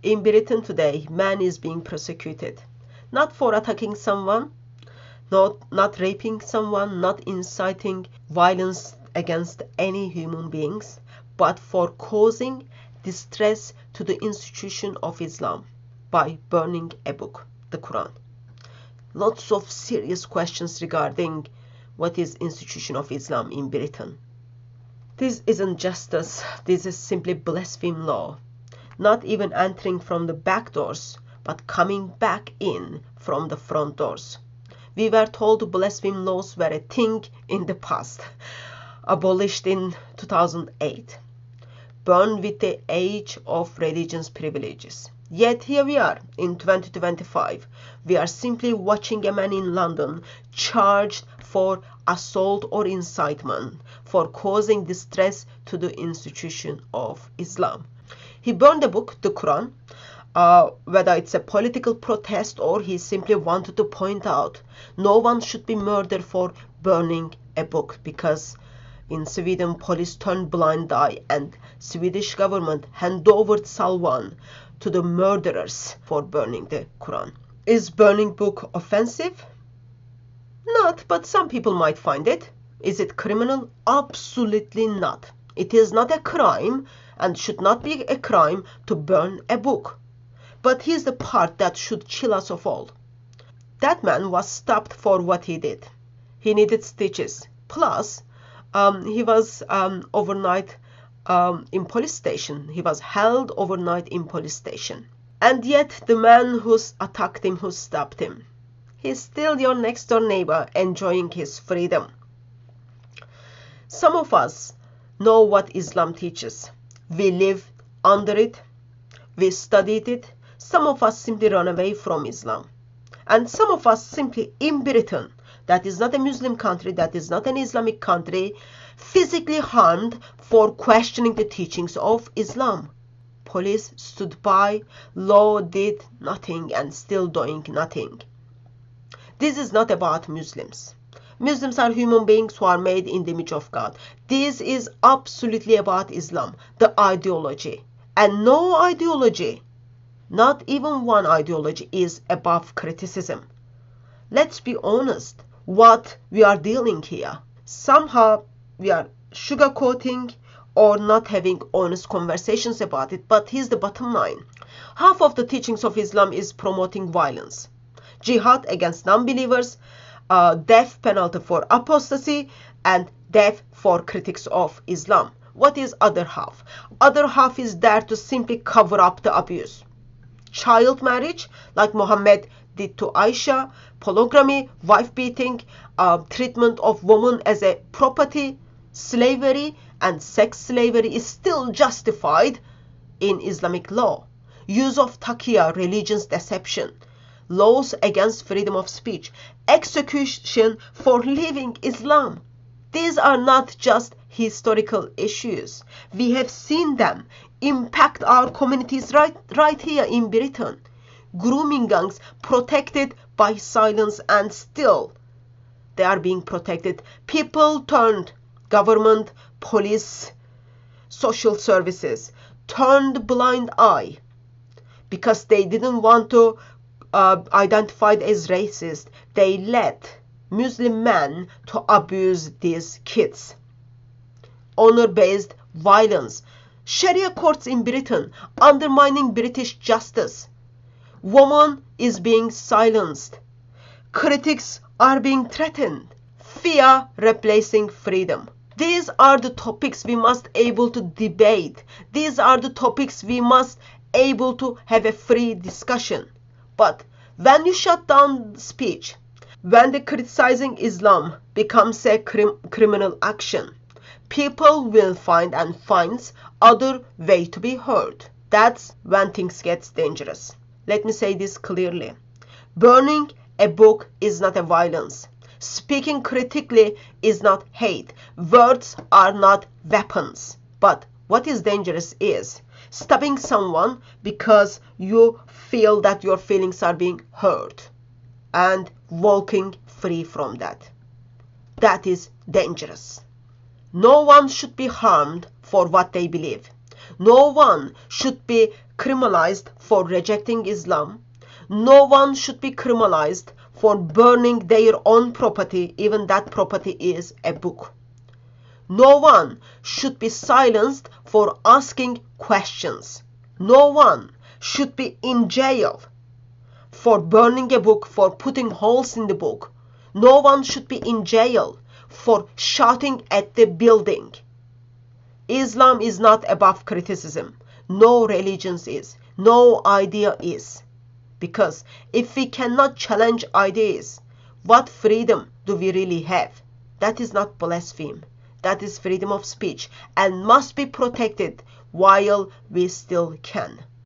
In Britain today, man is being persecuted, not for attacking someone, not raping someone, not inciting violence against any human beings, but for causing distress to the institution of Islam by burning a book, the Quran. Lots of serious questions regarding what is institution of Islam in Britain. This isn't justice, this is simply blasphemy law. Not even entering from the back doors, but coming back in from the front doors. We were told blasphemy laws were a thing in the past, abolished in 2008, burned with the age of religion's privileges. Yet here we are in 2025. We are simply watching a man in London charged for assault or incitement for causing distress to the institution of Islam. He burned a book, the Quran, whether it's a political protest or he simply wanted to point out no one should be murdered for burning a book, because in Sweden police turned blind eye and Swedish government hand over Salwan to the murderers for burning the Quran. Is burning book offensive? Not, but some people might find it. Is it criminal? Absolutely not. It is not a crime and should not be a crime to burn a book. But here's the part that should chill us of all. That man was stopped for what he did. He needed stitches. Plus, he was overnight in police station. He was held overnight in police station. And yet the man who attacked him, who stopped him, he's still your next door neighbor enjoying his freedom. Some of us know what Islam teaches. We live under it. We studied it. Some of us simply run away from Islam. And some of us simply in Britain, that is not a Muslim country, that is not an Islamic country, physically harmed for questioning the teachings of Islam. Police stood by, law did nothing and still doing nothing. This is not about Muslims. Muslims are human beings who are made in the image of God. This is absolutely about Islam, the ideology. And no ideology, not even one ideology, is above criticism. Let's be honest, what we are dealing here. Somehow we are sugarcoating or not having honest conversations about it, but here's the bottom line. Half of the teachings of Islam is promoting violence, jihad against non-believers, death penalty for apostasy, and death for critics of Islam. What is other half? Other half is there to simply cover up the abuse. Child marriage, like Muhammad did to Aisha, polygamy, wife beating, treatment of women as a property, slavery, and sex slavery is still justified in Islamic law. Use of taqiyya, religion's deception, laws against freedom of speech, execution for leaving Islam. These are not just historical issues. We have seen them impact our communities right here in Britain. Grooming gangs protected by silence, and still they are being protected. People turned government, police, social services, turned blind eye because they didn't want to identified as racist. They let Muslim men to abuse these kids. Honor-based violence. Sharia courts in Britain undermining British justice. Woman is being silenced. Critics are being threatened. Fear replacing freedom. These are the topics we must able to debate. These are the topics we must able to have a free discussion. But when you shut down speech, when the criticizing Islam becomes a criminal action, people will find and finds other way to be heard. That's when things get dangerous. Let me say this clearly. Burning a book is not a violence. Speaking critically is not hate. Words are not weapons. But what is dangerous is stopping someone because you feel that your feelings are being hurt and walking free from that. That is dangerous. No one should be harmed for what they believe. No one should be criminalized for rejecting Islam. No one should be criminalized for burning their own property, even that property is a book. No one should be silenced for asking questions. No one should be in jail for burning a book, for putting holes in the book. No one should be in jail for shouting at the building. Islam is not above criticism. No religion is. No idea is. Because if we cannot challenge ideas, what freedom do we really have? That is not blasphemy. That is freedom of speech and must be protected while we still can.